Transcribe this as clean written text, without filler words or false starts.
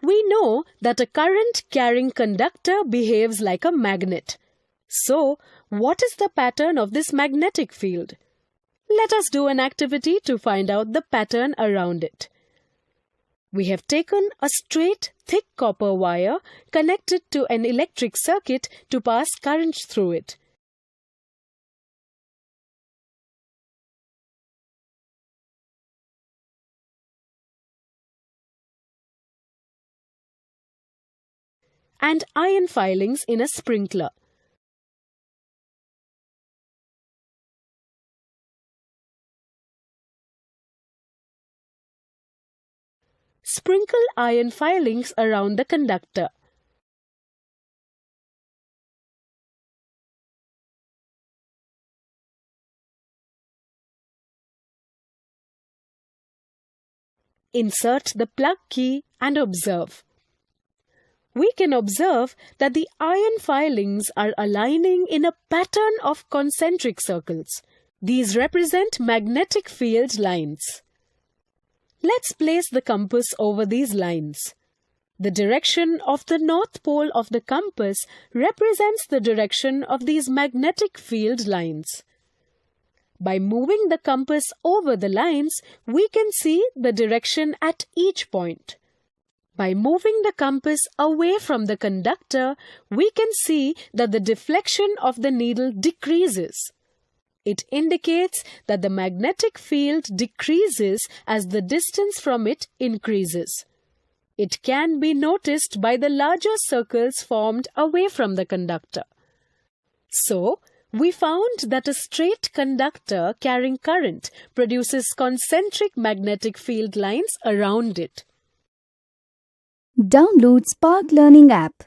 We know that a current-carrying conductor behaves like a magnet. So, what is the pattern of this magnetic field? Let us do an activity to find out the pattern around it. We have taken a straight, thick copper wire connected to an electric circuit to pass current through it. And iron filings in a sprinkler. Sprinkle iron filings around the conductor. Insert the plug key and observe. We can observe that the iron filings are aligning in a pattern of concentric circles. These represent magnetic field lines. Let's place the compass over these lines. The direction of the north pole of the compass represents the direction of these magnetic field lines. By moving the compass over the lines, we can see the direction at each point. By moving the compass away from the conductor, we can see that the deflection of the needle decreases. It indicates that the magnetic field decreases as the distance from it increases. It can be noticed by the larger circles formed away from the conductor. So, we found that a straight conductor carrying current produces concentric magnetic field lines around it. Download Spark Learning app.